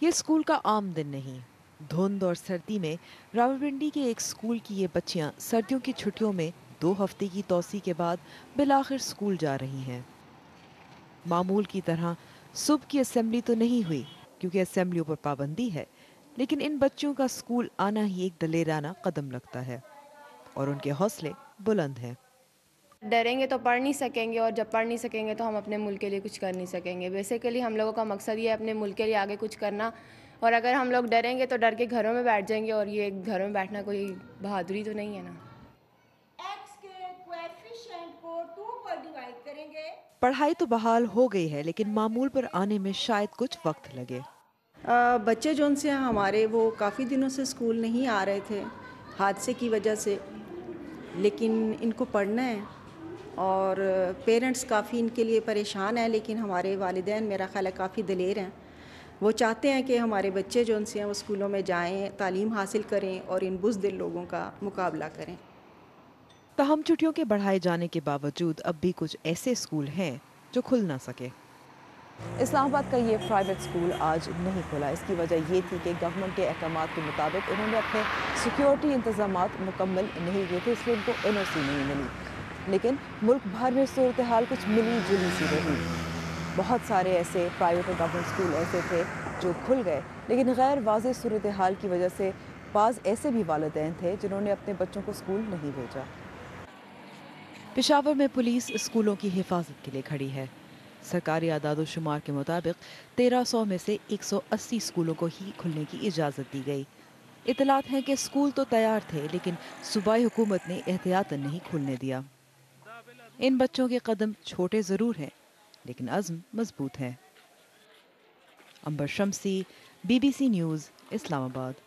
یہ اسکول کا عام دن نہیں۔ دھند اور سردی میں راولپنڈی کے ایک اسکول کی یہ بچیاں سردیوں کی چھٹیوں میں 2 ہفتے کی توسیع کے بعد بالآخر اسکول جا رہی ہیں۔ معمول کی طرح صبح کی اسمبلی تو نہیں ہوئی کیونکہ اسمبلیوں پر پابندی ہے، لیکن ان بچوں کا اسکول آنا ہی ایک دلیرانہ قدم لگتا ہے اور ان کے حوصلے بلند ہیں۔ ڈریں گے تو پڑھ نہیں سکیں گے، اور جب پڑھ نہیں سکیں گے تو ہم اپنے ملک کے لیے کچھ کر نہیں سکیں گے۔ بیسیکلی ہم لوگوں کا مقصد یہ ہے اپنے ملک کے لیے آگے کچھ کرنا، اور اگر ہم لوگ ڈریں گے تو ڈر کے گھروں میں بیٹھ جائیں گے، اور یہ گھروں میں بیٹھنا کوئی بہادری تو نہیں ہے نا۔ ایکس کے کویفیشنٹ کو 2 پر ڈیوائڈ کریں گے۔ پڑھائی تو بحال ہو گئی ہے، لیکن معمول پر آنے میں شاید کچھ وقت لگے۔ بچے جو ان سے ہمارے وہ کافی دنوں سے اسکول نہیں آ رہے تھے حادثے کی وجہ سے، لیکن ان کو پڑھنا ہے اور پیرنٹس کافی ان کے لیے پریشان ہیں، لیکن ہمارے والدین میرا خیال ہے کافی دلیر ہیں۔ وہ چاہتے ہیں کہ ہمارے بچے جو ان سے ہیں وہ اسکولوں میں جائیں، تعلیم حاصل کریں اور ان بزدل لوگوں کا مقابلہ کریں۔ تاہم چھٹیوں کے بڑھائے جانے کے باوجود اب بھی کچھ ایسے اسکول ہیں جو کھل نہ سکے۔ اسلام آباد کا یہ پرائیویٹ اسکول آج نہیں کھلا۔ اس کی وجہ یہ تھی کہ گورنمنٹ کے احکامات کے مطابق انہوں نے اپنے سیکیورٹی انتظامات مکمل نہیں کیے تھے، اس لیے ان کو NOC نہیں ملی۔ لیکن ملک بھر میں صورتحال کچھ ملی جلی سی رہی۔ بہت سارے ایسے پرائیویٹ اور گورنمنٹ اسکول ایسے تھے جو کھل گئے، لیکن غیر واضح صورتحال کی وجہ سے بعض ایسے بھی والدین تھے جنہوں نے اپنے بچوں کو اسکول نہیں بھیجا۔ پشاور میں پولیس اسکولوں کی حفاظت کے لیے کھڑی ہے۔ سرکاری اعداد و شمار کے مطابق 1300 میں سے 180 اسکولوں کو ہی کھلنے کی اجازت دی گئی۔ اطلاعات ہیں کہ اسکول تو تیار تھے، لیکن صوبائی حکومت نے احتیاطاً نہیں کھلنے دیا۔ ان بچوں کے قدم چھوٹے ضرور ہیں، لیکن عزم مضبوط ہے۔ عنبر شمسی، BBC نیوز، اسلام آباد۔